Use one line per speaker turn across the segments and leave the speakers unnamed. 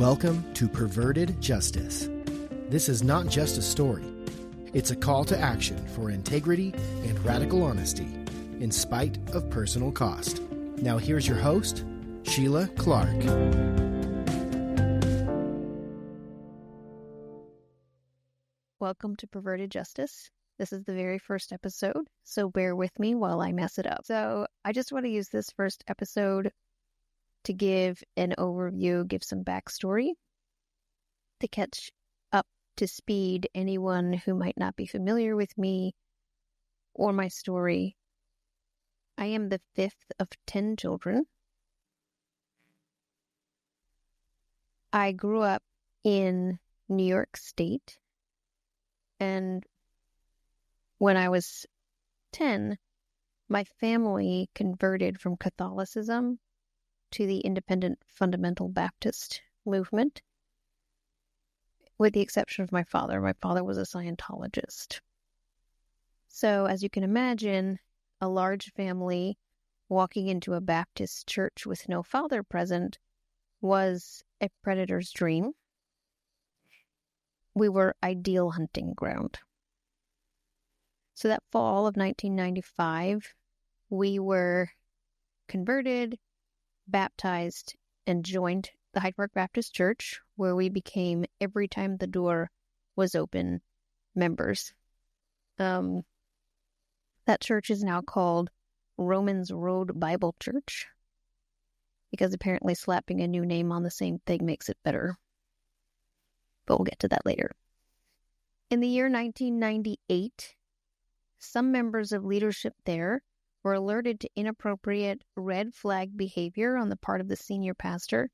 Welcome to Perverted Justice. This is not just a story. It's a call to action for integrity and radical honesty, in spite of personal cost. Now here's your host, Shielagh Clark.
Welcome to Perverted Justice. This is the very first episode, so bear with me while I mess it up. So I just want to use this first episode to give an overview, give some backstory, to catch up to speed anyone who might not be familiar with me or my story. I am the fifth of 10 children. I grew up in New York State, and when I was 10, my family converted from Catholicism to the Independent Fundamental Baptist movement, with the exception of my father. My father was a Scientologist. So, as you can imagine, a large family walking into a Baptist church with no father present was a predator's dream. We were ideal hunting ground. So that fall of 1995, we were converted, baptized, and joined the Hyde Park Baptist Church, where we became, every time the door was open, members. That church is now called Romans Road Bible Church, because apparently slapping a new name on the same thing makes it better. But we'll get to that later. In the year 1998, some members of leadership there were alerted to inappropriate red flag behavior on the part of the senior pastor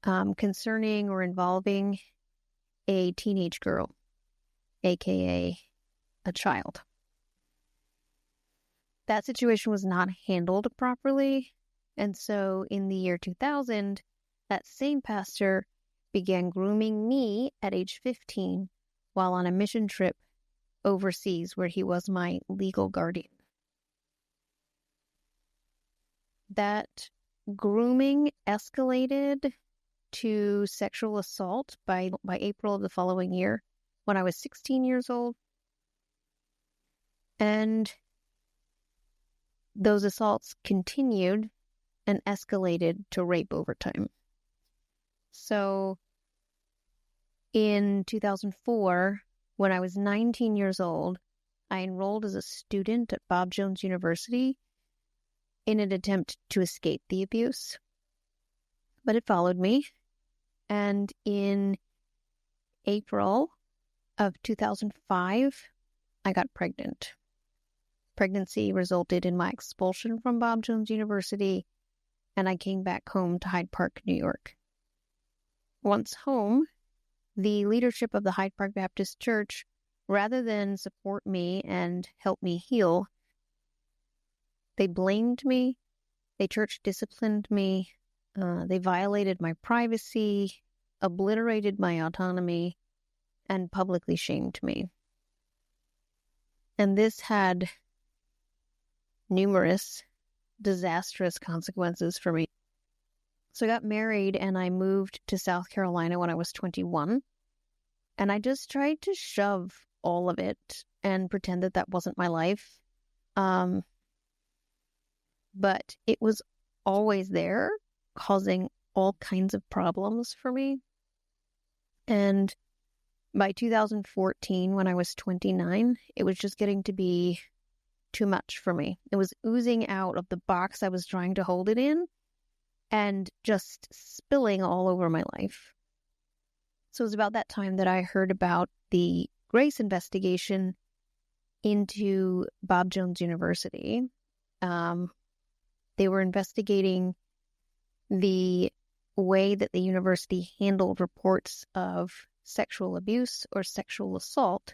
concerning or involving a teenage girl, aka a child. That situation was not handled properly, and so in the year 2000, that same pastor began grooming me at age 15 while on a mission trip overseas where he was my legal guardian. That grooming escalated to sexual assault by April of the following year, when I was 16 years old. And those assaults continued and escalated to rape over time. So in 2004, when I was 19 years old, I enrolled as a student at Bob Jones University in an attempt to escape the abuse. But it followed me, and in April of 2005, I got pregnant. Pregnancy resulted in my expulsion from Bob Jones University, and I came back home to Hyde Park, New York. Once home, the leadership of the Hyde Park Baptist Church, rather than support me and help me heal, they blamed me, they church disciplined me, they violated my privacy, obliterated my autonomy, and publicly shamed me. And this had numerous disastrous consequences for me. So I got married and I moved to South Carolina when I was 21. And I just tried to shove all of it and pretend that that wasn't my life. But it was always there, causing all kinds of problems for me. And by 2014, when I was 29, it was just getting to be too much for me. It was oozing out of the box I was trying to hold it in and just spilling all over my life. So it was about that time that I heard about the Grace investigation into Bob Jones University. They were investigating the way that the university handled reports of sexual abuse or sexual assault.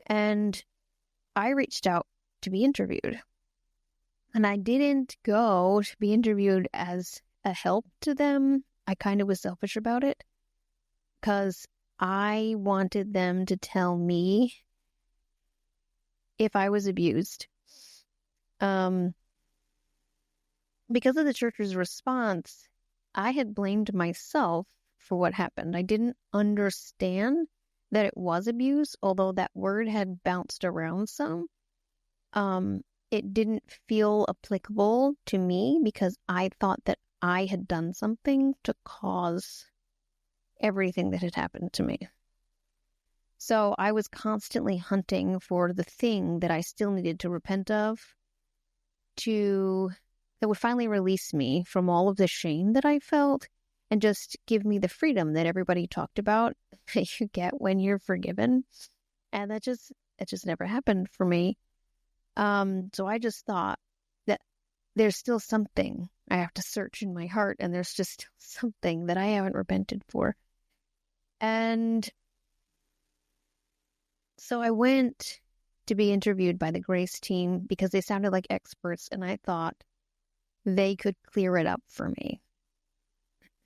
And I reached out to be interviewed. And I didn't go to be interviewed as a help to them. I kind of was selfish about it, because I wanted them to tell me if I was abused. Because of the church's response, I had blamed myself for what happened. I didn't understand that it was abuse, although that word had bounced around some. It didn't feel applicable to me because I thought that I had done something to cause everything that had happened to me. So I was constantly hunting for the thing that I still needed to repent of that would finally release me from all of the shame that I felt and just give me the freedom that everybody talked about that you get when you're forgiven. And it just never happened for me. So I just thought that there's still something I have to search in my heart, and there's just something that I haven't repented for. And so I went to be interviewed by the Grace team because they sounded like experts, and I thought they could clear it up for me.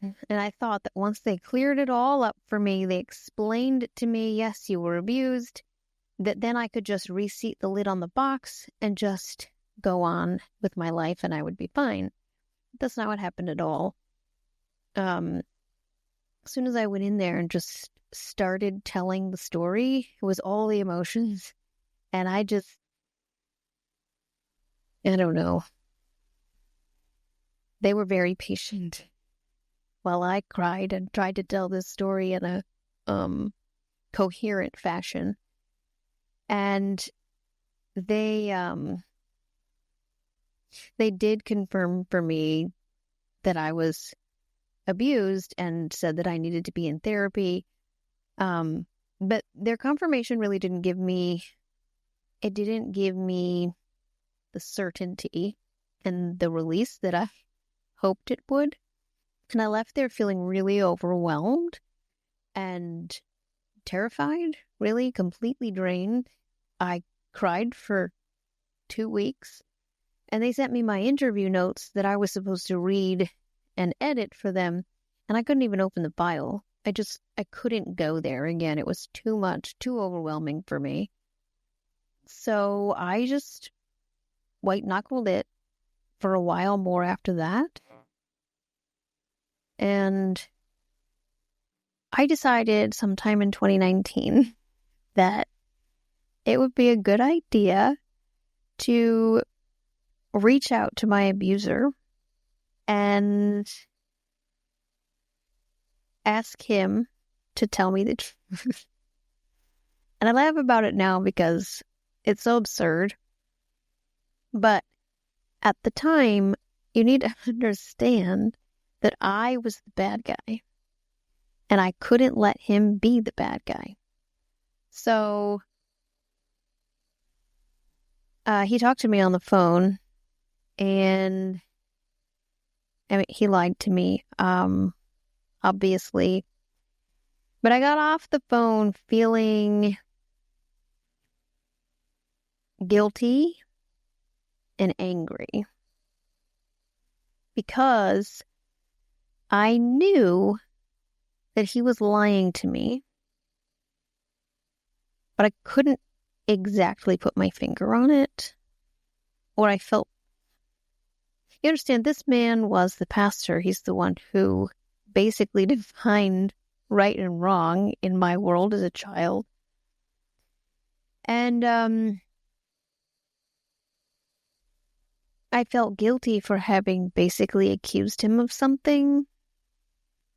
And I thought that once they cleared it all up for me, they explained it to me, yes, you were abused, that then I could just reseat the lid on the box and just go on with my life and I would be fine. That's not what happened at all. As soon as I went in there and just started telling the story, it was all the emotions. And I don't know. They were very patient while I cried and tried to tell this story in a coherent fashion. And they did confirm for me that I was abused and said that I needed to be in therapy. But their confirmation really didn't give me the certainty and the release that I hoped it would. And I left there feeling really overwhelmed and terrified, really completely drained. I cried for 2 weeks, and they sent me my interview notes that I was supposed to read and edit for them, and I couldn't even open the file. I couldn't go there again. It was too much, too overwhelming for me. So I just white-knuckled it for a while more after that. And I decided sometime in 2019 that it would be a good idea to reach out to my abuser and ask him to tell me the truth. And I laugh about it now because it's so absurd. But at the time, you need to understand that I was the bad guy. And I couldn't let him be the bad guy. So he talked to me on the phone, and I mean, he lied to me, obviously. But I got off the phone feeling guilty and angry because I knew that he was lying to me, but I couldn't exactly put my finger on it. What I felt. You understand, this man was the pastor. He's the one who basically defined right and wrong in my world as a child. And I felt guilty for having basically accused him of something.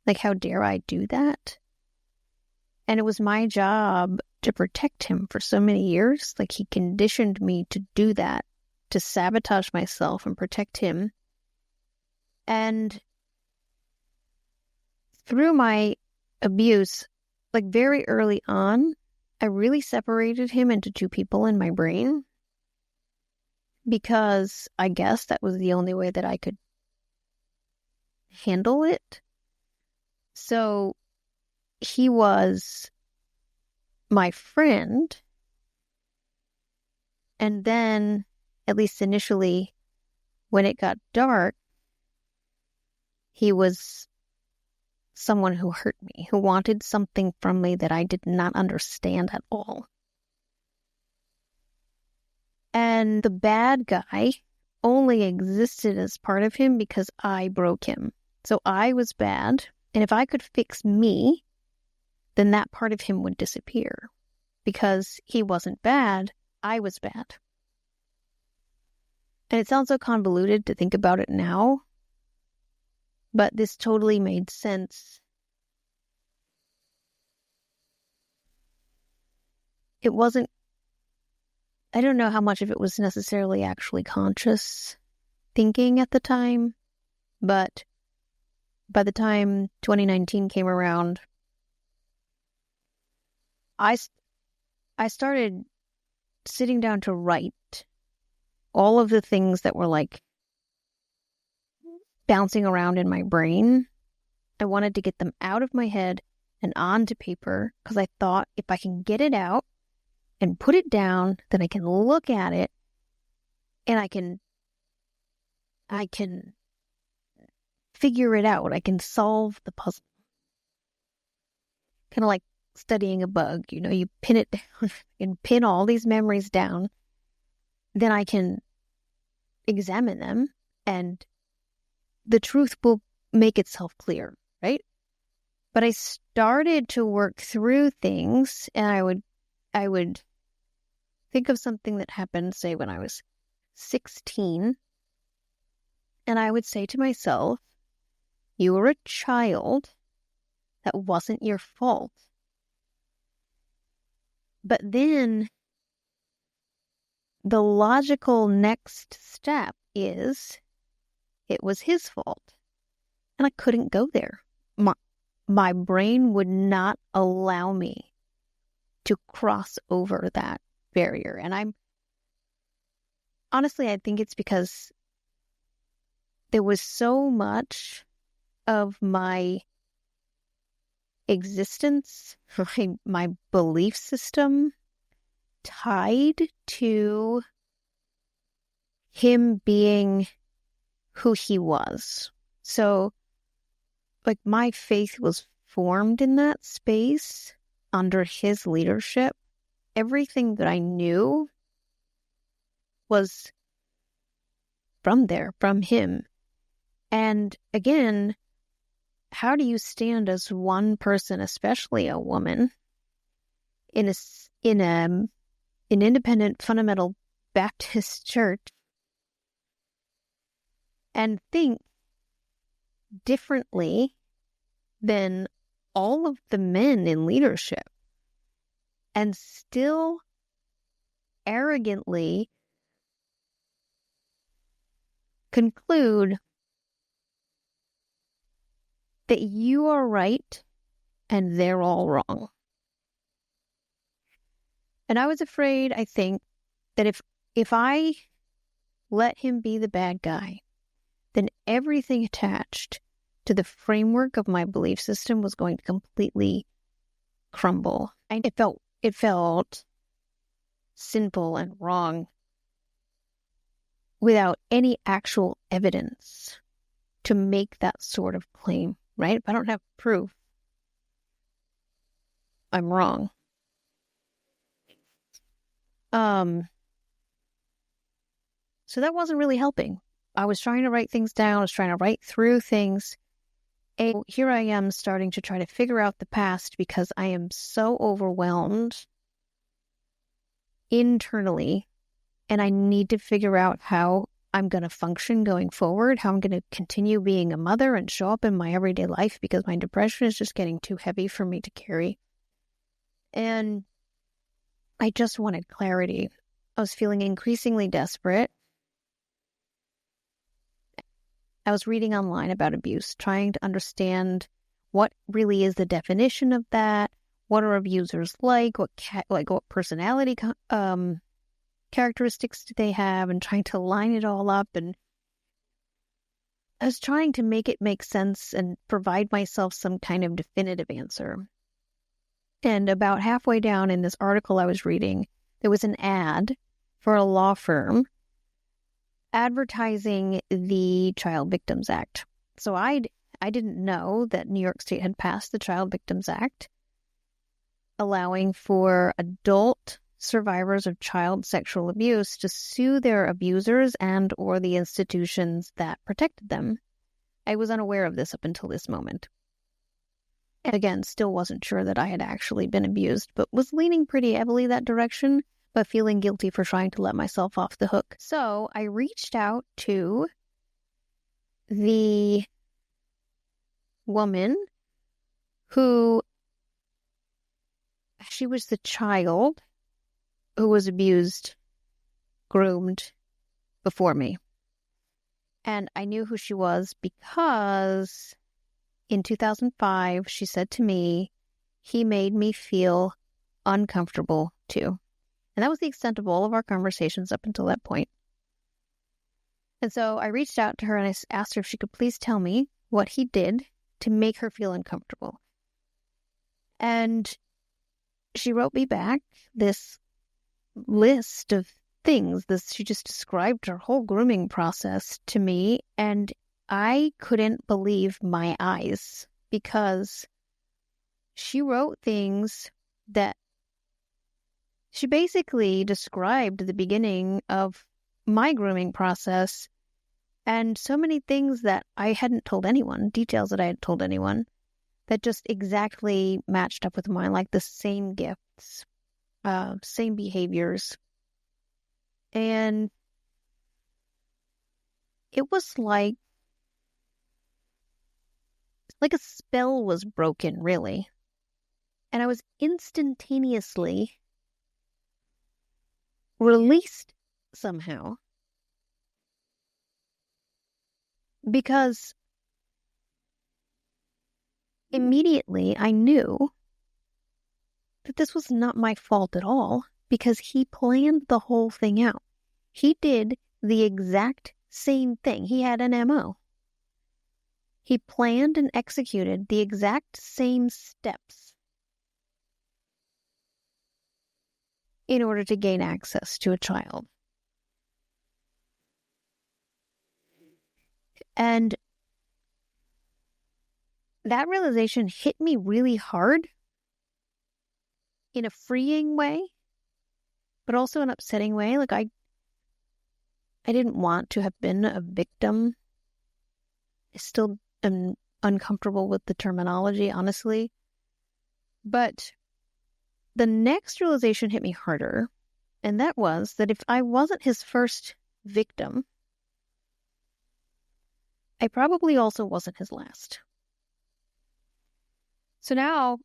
Like, how dare I do that? And it was my job to protect him for so many years. Like, he conditioned me to do that, to sabotage myself and protect him. And through my abuse, like very early on, I really separated him into two people in my brain because I guess that was the only way that I could handle it. So he was my friend, and then, at least initially, when it got dark, he was someone who hurt me, who wanted something from me that I did not understand at all. And the bad guy only existed as part of him because I broke him. So I was bad. And if I could fix me, then that part of him would disappear. Because he wasn't bad, I was bad. And it sounds so convoluted to think about it now, but this totally made sense. It wasn't, I don't know how much of it was necessarily actually conscious thinking at the time, but by the time 2019 came around, I started sitting down to write all of the things that were like bouncing around in my brain. I wanted to get them out of my head and onto paper because I thought if I can get it out and put it down, then I can look at it and I can figure it out. I can solve the puzzle. Kind of like studying a bug, you pin it down and pin all these memories down. Then I can examine them and the truth will make itself clear, right? But I started to work through things and I would think of something that happened, say, when I was 16, and I would say to myself, you were a child. That wasn't your fault. But then the logical next step is it was his fault. And I couldn't go there. My brain would not allow me to cross over that barrier. And I think it's because there was so much of my existence, my belief system tied to him being who he was. So, like, my faith was formed in that space under his leadership. Everything that I knew was from there, from him. And again, how do you stand as one person, especially a woman, in an independent fundamental Baptist church and think differently than all of the men in leadership and still arrogantly conclude that you are right and they're all wrong? And I was afraid, I think, that if I let him be the bad guy, then everything attached to the framework of my belief system was going to completely crumble. And it felt sinful and wrong without any actual evidence to make that sort of claim, right? If I don't have proof, I'm wrong. So that wasn't really helping. I was trying to write things down. I was trying to write through things. And here I am starting to try to figure out the past because I am so overwhelmed internally, and I need to figure out how I'm going to function going forward, how I'm going to continue being a mother and show up in my everyday life because my depression is just getting too heavy for me to carry. And I just wanted clarity. I was feeling increasingly desperate. I was reading online about abuse, trying to understand what really is the definition of that. What are abusers like? What personality characteristics do they have? And trying to line it all up. And I was trying to make it make sense and provide myself some kind of definitive answer. And about halfway down in this article I was reading, there was an ad for a law firm advertising the Child Victims Act. So I didn't know that New York State had passed the Child Victims Act, allowing for adult survivors of child sexual abuse to sue their abusers and or the institutions that protected them. I was unaware of this up until this moment. And again, still wasn't sure that I had actually been abused, but was leaning pretty heavily that direction, but feeling guilty for trying to let myself off the hook. So I reached out to the woman who, she was the child who was abused, groomed before me. And I knew who she was because in 2005, she said to me, he made me feel uncomfortable too. And that was the extent of all of our conversations up until that point. And so I reached out to her and I asked her if she could please tell me what he did to make her feel uncomfortable. And she wrote me back this list of things. She just described her whole grooming process to me, and I couldn't believe my eyes because she wrote things that she basically described the beginning of my grooming process and so many things that I hadn't told anyone, details that I had told anyone, that just exactly matched up with mine, like the same gifts, same behaviors. And it was like a spell was broken, really. And I was instantaneously released somehow. Because immediately I knew that this was not my fault at all, because he planned the whole thing out. He did the exact same thing. He had an MO. He planned and executed the exact same steps in order to gain access to a child. And that realization hit me really hard in a freeing way, but also an upsetting way. Like I didn't want to have been a victim. I still am uncomfortable with the terminology, honestly. But the next realization hit me harder, and that was that if I wasn't his first victim, I probably also wasn't his last. So now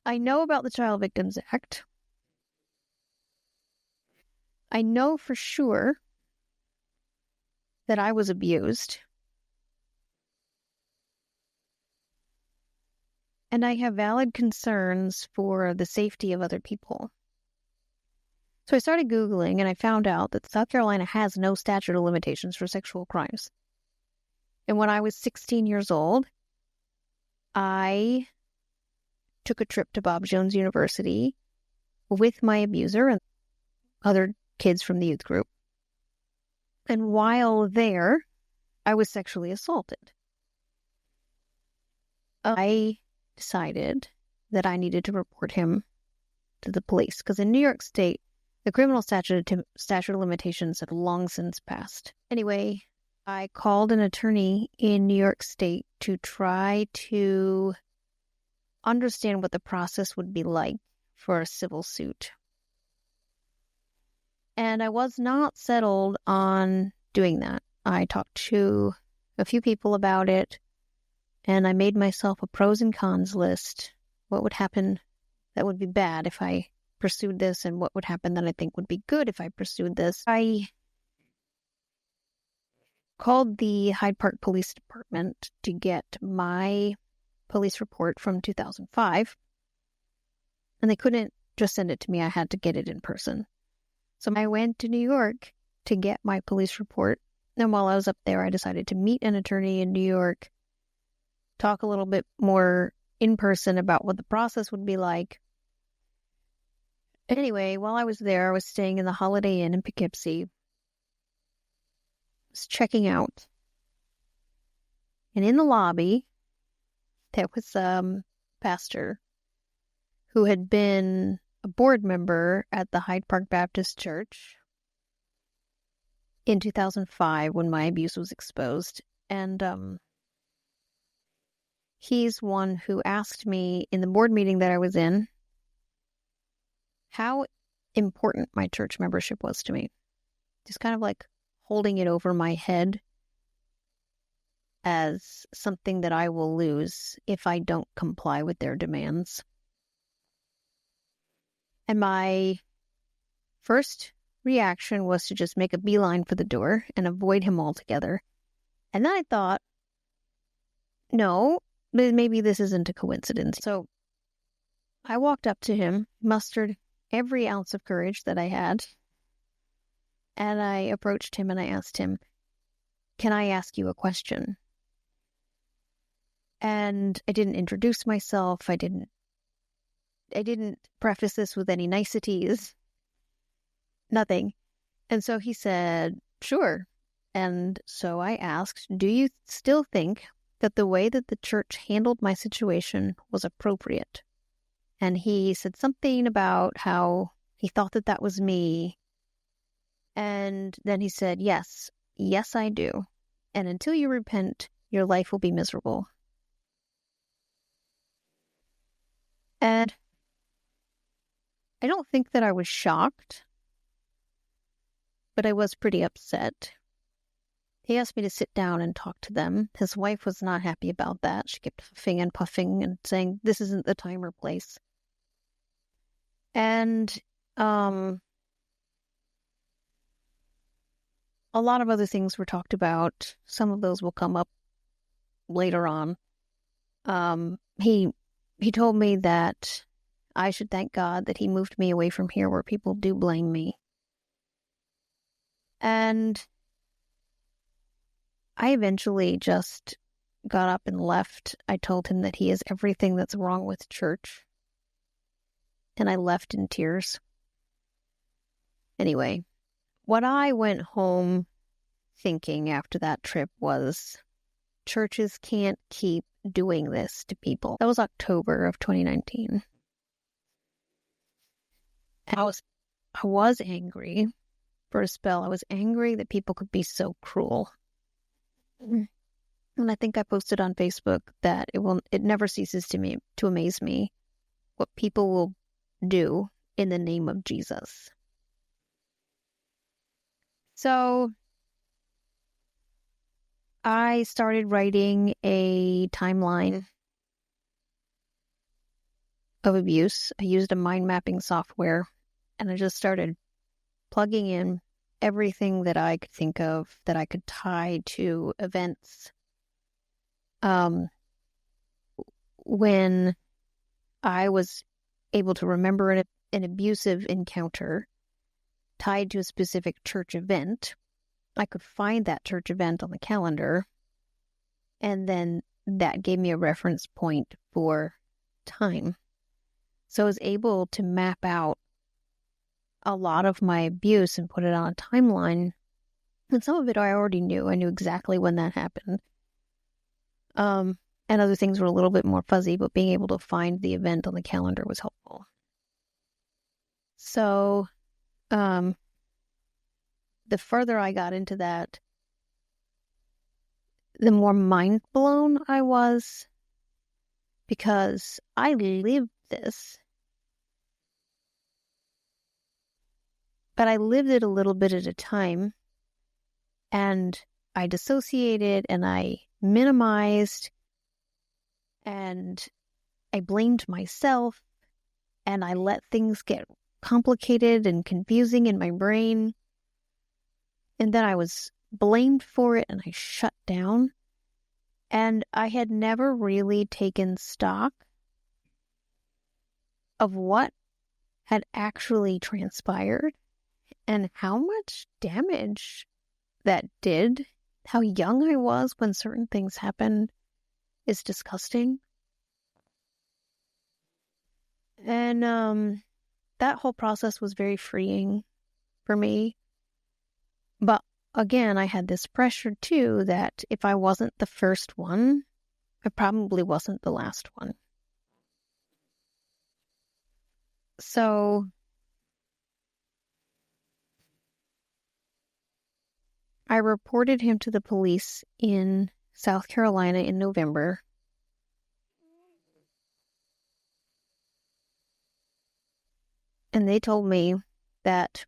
I know about the Child Victims Act. I know for sure that I was abused. And I have valid concerns for the safety of other people. So I started Googling and I found out that South Carolina has no statute of limitations for sexual crimes. And when I was 16 years old, I took a trip to Bob Jones University with my abuser and other kids from the youth group. And while there, I was sexually assaulted. I decided that I needed to report him to the police because in New York State, the criminal statute of limitations had long since passed. Anyway, I called an attorney in New York State to try to understand what the process would be like for a civil suit. And I was not settled on doing that. I talked to a few people about it, and I made myself a pros and cons list. What would happen that would be bad if I pursued this, and what would happen that I think would be good if I pursued this. I called the Hyde Park Police Department to get my police report from 2005, and they couldn't just send it to me. I had to get it in person. So I went to New York to get my police report, and while I was up there, I decided to meet an attorney in New York, talk a little bit more in person about what the process would be like. Anyway, while I was there, I was staying in the Holiday Inn in Poughkeepsie. I was checking out. And in the lobby, there was a pastor who had been a board member at the Hyde Park Baptist Church in 2005 when my abuse was exposed. And he's one who asked me in the board meeting that I was in how important my church membership was to me. Just kind of like holding it over my head as something that I will lose if I don't comply with their demands. And my first reaction was to just make a beeline for the door and avoid him altogether. And then I thought, no, maybe this isn't a coincidence. So I walked up to him, mustered every ounce of courage that I had, and I approached him and I asked him, "Can I ask you a question?" And I didn't introduce myself. I didn't preface this with any niceties. Nothing. And so he said, "Sure." And so I asked, "Do you still think that the way that the church handled my situation was appropriate?" And he said something about how he thought that that was me. And then he said, yes, I do. And until you repent, your life will be miserable. And I don't think that I was shocked, but I was pretty upset. He asked me to sit down and talk to them. His wife was not happy about that. She kept huffing and puffing and saying, this isn't the time or place. And a lot of other things were talked about. Some of those will come up later on. He told me that I should thank God that he moved me away from here where people do blame me. And I eventually just got up and left. I told him that he is everything that's wrong with church. And I left in tears. Anyway, what I went home thinking after that trip was, churches can't keep doing this to people. That was October of 2019. And I was angry for a spell. I was angry that people could be so cruel. And I think I posted on Facebook that it never ceases to amaze me what people will do in the name of Jesus. So I started writing a timeline of abuse. I used a mind mapping software, and I just started plugging in everything that I could think of that I could tie to events. When I was able to remember an abusive encounter tied to a specific church event, I could find that church event on the calendar, and then that gave me a reference point for time. So I was able to map out a lot of my abuse and put it on a timeline. And some of it I already knew. I knew exactly when that happened. And other things were a little bit more fuzzy, but being able to find the event on the calendar was helpful. So, the further I got into that, the more mind blown I was, because I lived this, but I lived it a little bit at a time, and I dissociated and I minimized and I blamed myself, and I let things get complicated and confusing in my brain. And then I was blamed for it and I shut down. And I had never really taken stock of what had actually transpired and how much damage that did. How young I was when certain things happened is disgusting. And that whole process was very freeing for me. But again, I had this pressure too that if I wasn't the first one, I probably wasn't the last one. So I reported him to the police in South Carolina in November. And they told me that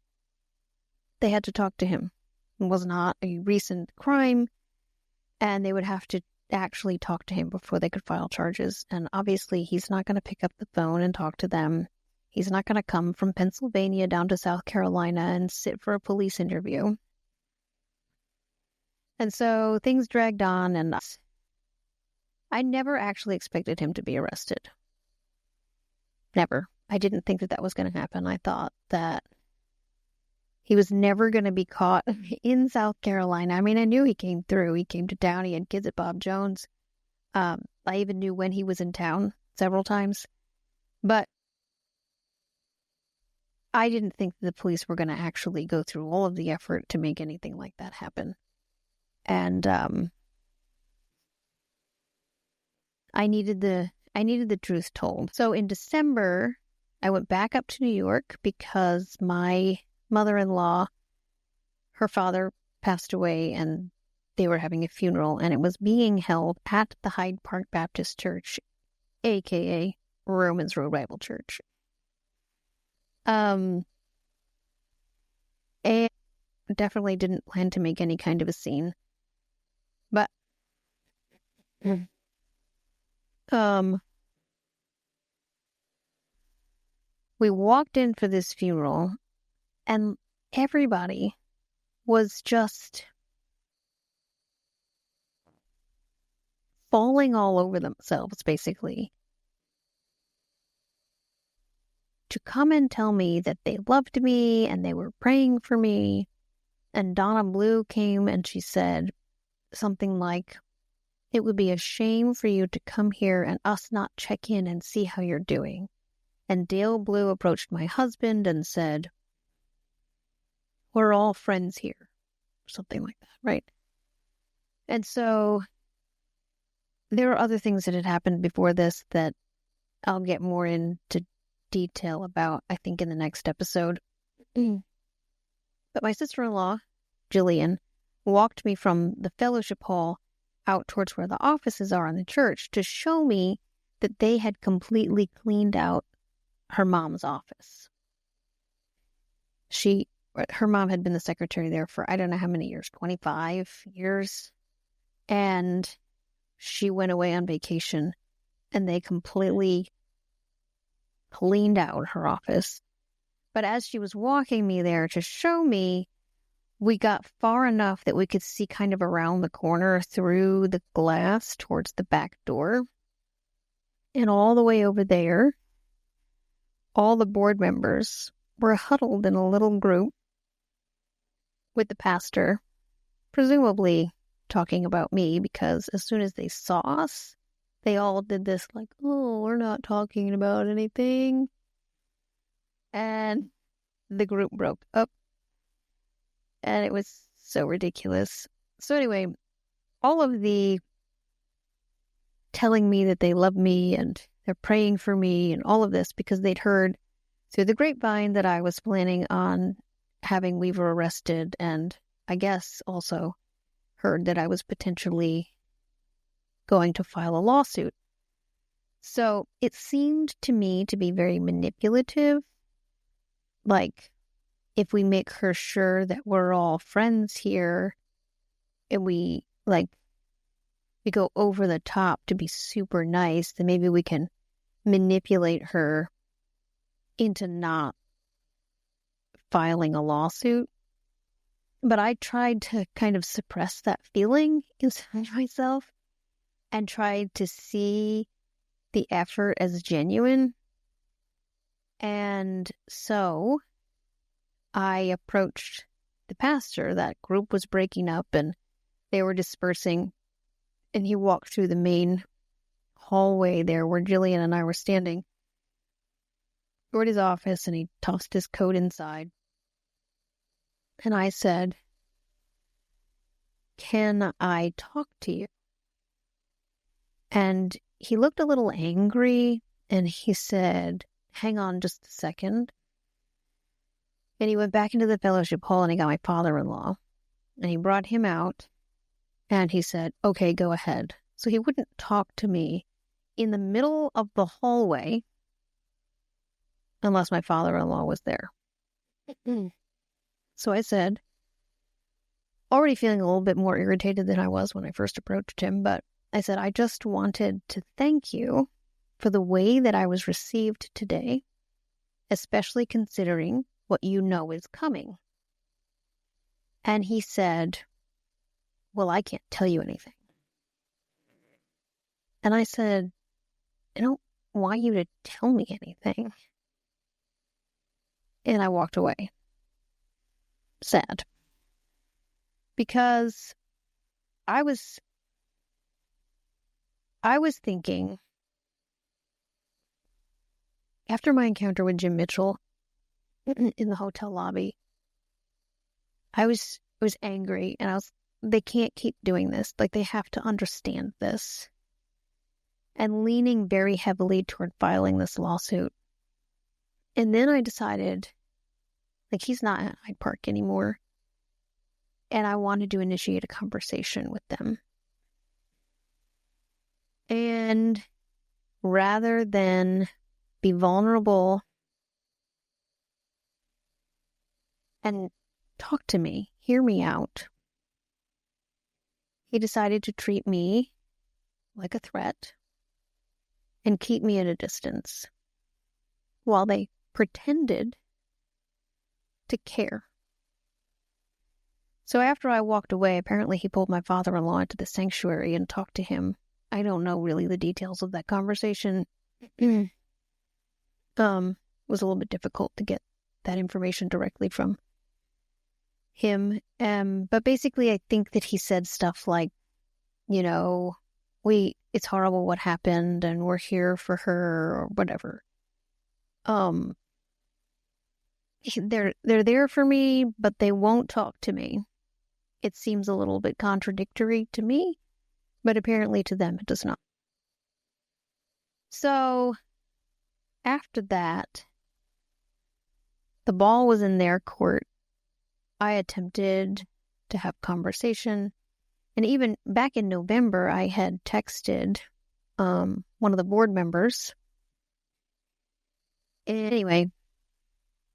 they had to talk to him. It was not a recent crime, and they would have to actually talk to him before they could file charges. And obviously, he's not going to pick up the phone and talk to them. He's not going to come from Pennsylvania down to South Carolina and sit for a police interview. And so things dragged on, and I never actually expected him to be arrested. Never. I didn't think that was going to happen. I thought that he was never going to be caught in South Carolina. I mean, I knew he came through. He came to town. He had kids at Bob Jones. I even knew when he was in town several times. But I didn't think the police were going to actually go through all of the effort to make anything like that happen. And I needed the truth told. So in December, I went back up to New York because my mother-in-law, her father passed away, and they were having a funeral, and it was being held at the Hyde Park Baptist Church, aka Romans Road Bible Church. And definitely didn't plan to make any kind of a scene. But we walked in for this funeral, and everybody was just falling all over themselves, basically, to come and tell me that they loved me and they were praying for me. And Donna Blue came and she said something like, "It would be a shame for you to come here and us not check in and see how you're doing." And Dale Blue approached my husband and said, "We're all friends here." Something like that, right? And so there are other things that had happened before this that I'll get more into detail about, I think, in the next episode. But my sister-in-law, Jillian, walked me from the fellowship hall out towards where the offices are in the church to show me that they had completely cleaned out her mom's office. Her mom had been the secretary there for I don't know how many years, 25 years. And she went away on vacation, and they completely cleaned out her office. But as she was walking me there to show me, we got far enough that we could see kind of around the corner through the glass towards the back door. And all the way over there, all the board members were huddled in a little group with the pastor, presumably talking about me, because as soon as they saw us, they all did this like, "Oh, we're not talking about anything." And the group broke up. And it was so ridiculous. So anyway, all of the telling me that they love me and they're praying for me and all of this because they'd heard through the grapevine that I was planning on having Weaver arrested, and I guess also heard that I was potentially going to file a lawsuit. So it seemed to me to be very manipulative. Like, if we make her sure that we're all friends here and we go over the top to be super nice, then maybe we can manipulate her into not filing a lawsuit. But I tried to kind of suppress that feeling inside myself and tried to see the effort as genuine. And so I approached the pastor. That group was breaking up and they were dispersing. And he walked through the main hallway there where Jillian and I were standing toward his office, and he tossed his coat inside. And I said, "Can I talk to you?" And he looked a little angry, and he said, "Hang on just a second." And he went back into the fellowship hall, and he got my father-in-law, and he brought him out, And he said, okay, go ahead. So he wouldn't talk to me in the middle of the hallway unless my father-in-law was there. So I said, already feeling a little bit more irritated than I was when I first approached him, but I said, I just wanted to thank you for the way that I was received today, especially considering what you know is coming. And he said, well, I can't tell you anything. And I said, I don't want you to tell me anything. And I walked away. Sad. Because I was thinking, after my encounter with Jim Mitchell in the hotel lobby, I was angry, and they can't keep doing this. Like, they have to understand this. And leaning very heavily toward filing this lawsuit. And then I decided, like, he's not at Hyde Park anymore. And I wanted to initiate a conversation with them. And rather than be vulnerable and talk to me, hear me out, he decided to treat me like a threat and keep me at a distance while they pretended to care. So after I walked away, apparently he pulled my father-in-law into the sanctuary and talked to him. I don't know really the details of that conversation. Was a little bit difficult to get that information directly from him. But basically, I think that he said stuff like, you know, it's horrible what happened and we're here for her or whatever. They're there for me, but they won't talk to me. It seems a little bit contradictory to me, but apparently to them it does not. So after that, the ball was in their court. I attempted to have conversation. And even back in November, I had texted one of the board members. Anyway,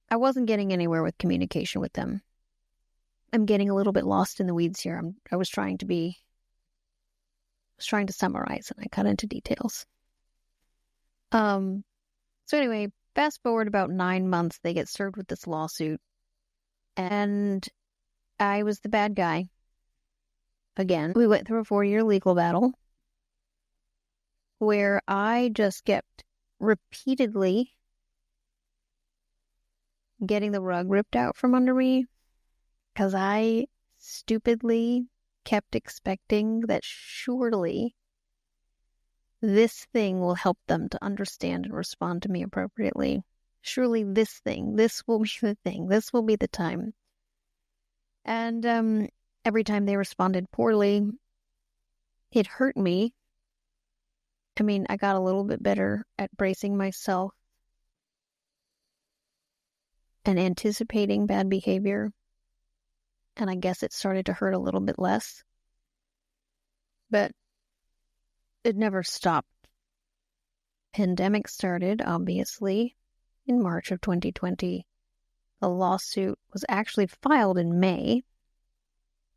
I wasn't getting anywhere with communication with them. I'm getting a little bit lost in the weeds here. I was trying to summarize, and I cut into details. So anyway, fast forward about 9 months, they get served with this lawsuit. And I was the bad guy. Again, we went through a 4-year legal battle where I just kept repeatedly getting the rug ripped out from under me because I stupidly kept expecting that surely this thing will help them to understand and respond to me appropriately. Surely this will be the thing, this will be the time. And every time they responded poorly, it hurt me. I mean, I got a little bit better at bracing myself and anticipating bad behavior. And I guess it started to hurt a little bit less. But it never stopped. Pandemic started, obviously, in March of 2020. The lawsuit was actually filed in May,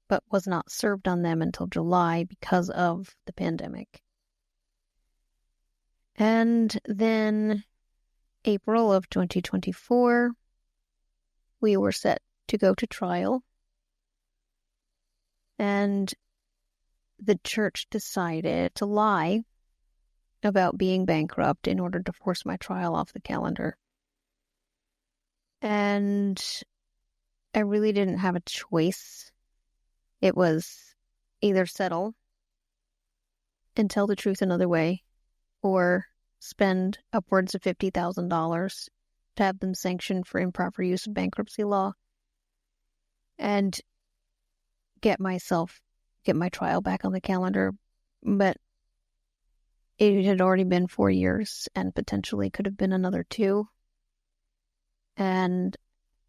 but was not served on them until July because of the pandemic. And then April of 2024, we were set to go to trial. And the church decided to lie about being bankrupt in order to force my trial off the calendar. And I really didn't have a choice. It was either settle and tell the truth another way, or spend upwards of $50,000 to have them sanctioned for improper use of bankruptcy law and get my trial back on the calendar. But it had already been 4 years and potentially could have been another 2. And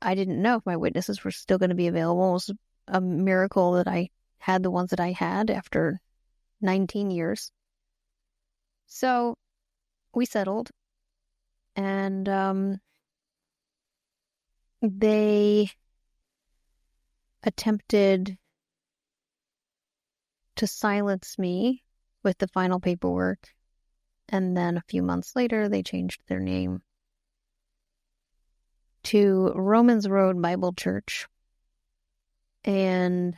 I didn't know if my witnesses were still going to be available. It was a miracle that I had the ones that I had after 19 years. So we settled, and they attempted to silence me with the final paperwork. And then a few months later, they changed their name to Romans Road Bible Church. And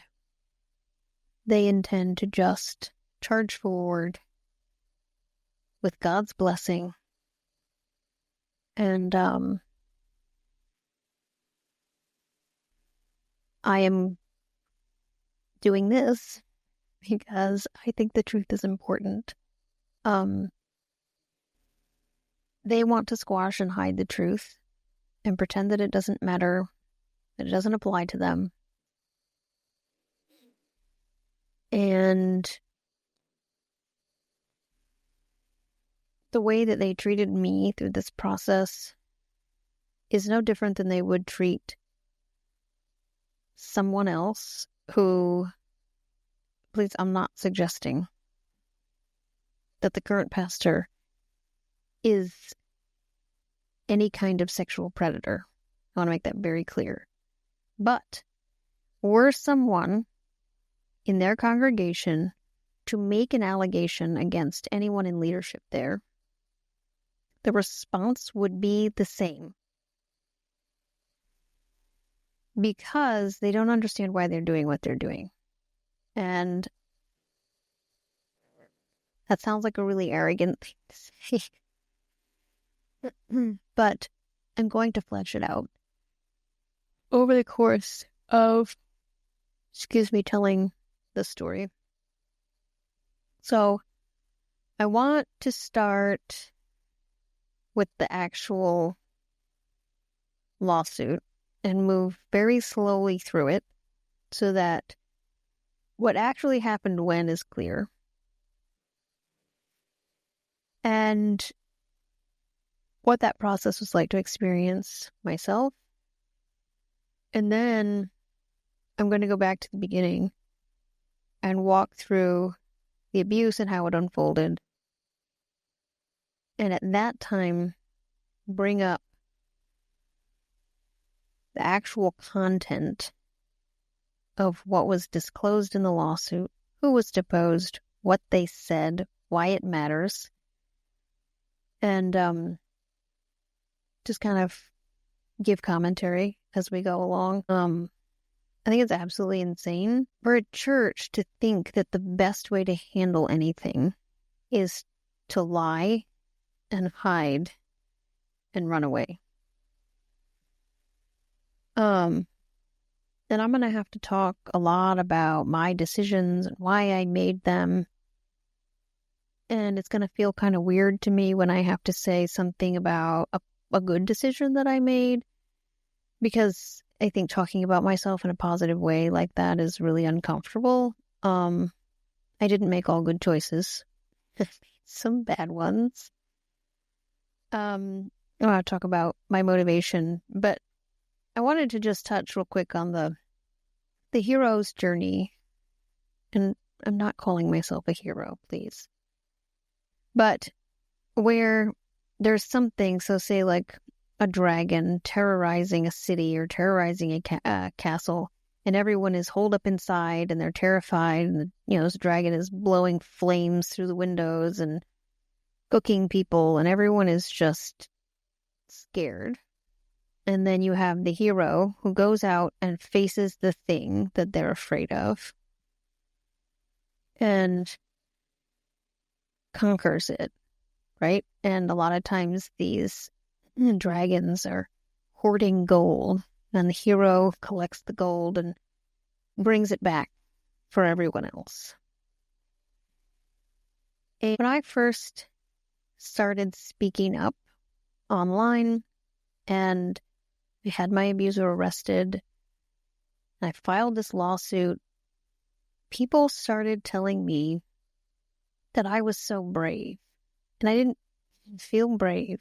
they intend to just charge forward with God's blessing. And I am doing this because I think the truth is important. They want to squash and hide the truth and pretend that it doesn't matter, that it doesn't apply to them. And the way that they treated me through this process is no different than they would treat someone else who, please, I'm not suggesting that the current pastor is any kind of sexual predator. I want to make that very clear. But were someone in their congregation to make an allegation against anyone in leadership there, the response would be the same. Because they don't understand why they're doing what they're doing. And that sounds like a really arrogant thing to say. But I'm going to flesh it out over the course of, telling the story. So I want to start with the actual lawsuit and move very slowly through it so that what actually happened when is clear. And what that process was like to experience myself. And then I'm going to go back to the beginning and walk through the abuse and how it unfolded. And at that time, bring up the actual content of what was disclosed in the lawsuit, who was deposed, what they said, why it matters, and just kind of give commentary as we go along. I think it's absolutely insane for a church to think that the best way to handle anything is to lie and hide and run away. And I'm going to have to talk a lot about my decisions and why I made them. And it's going to feel kind of weird to me when I have to say something about a good decision that I made, because I think talking about myself in a positive way like that is really uncomfortable. I didn't make all good choices. Some bad ones. I want to talk about my motivation, but I wanted to just touch real quick on the hero's journey. And I'm not calling myself a hero, please. But where there's something, so say like a dragon terrorizing a city or terrorizing a castle, and everyone is holed up inside and they're terrified, and this dragon is blowing flames through the windows and cooking people, and everyone is just scared. And then you have the hero who goes out and faces the thing that they're afraid of and conquers it, right? And a lot of times these dragons are hoarding gold, and the hero collects the gold and brings it back for everyone else. And when I first started speaking up online and I had my abuser arrested, and I filed this lawsuit, people started telling me that I was so brave. And I didn't feel brave.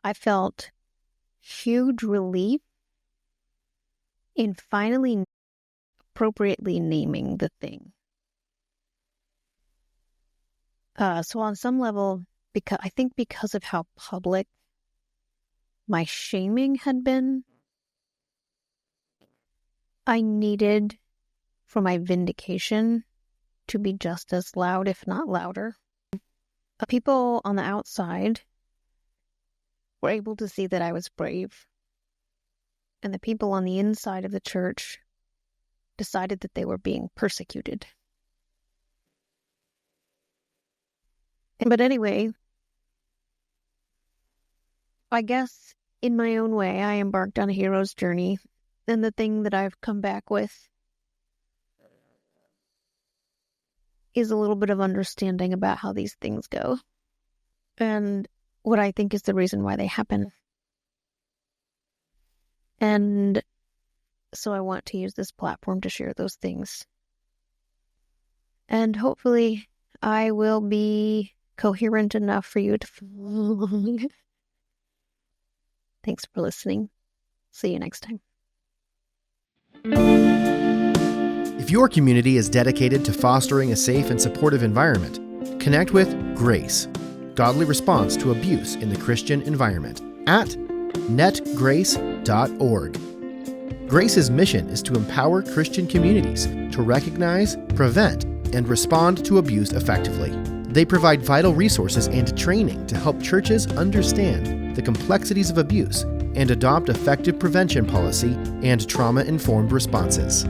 I felt huge relief in finally a appropriately naming the thing. So on some level, because of how public my shaming had been, I needed for my vindication to be just as loud, if not louder. People on the outside were able to see that I was brave, and the people on the inside of the church decided that they were being persecuted. But anyway, I guess in my own way, I embarked on a hero's journey, and the thing that I've come back with is a little bit of understanding about how these things go, and what I think is the reason why they happen. And so I want to use this platform to share those things. And hopefully I will be coherent enough for you to follow along. Thanks for listening. See you next time.
If your community is dedicated to fostering a safe and supportive environment, connect with GRACE, Godly Response to Abuse in the Christian Environment, at netgrace.org. GRACE's mission is to empower Christian communities to recognize, prevent, and respond to abuse effectively. They provide vital resources and training to help churches understand the complexities of abuse and adopt effective prevention policy and trauma-informed responses.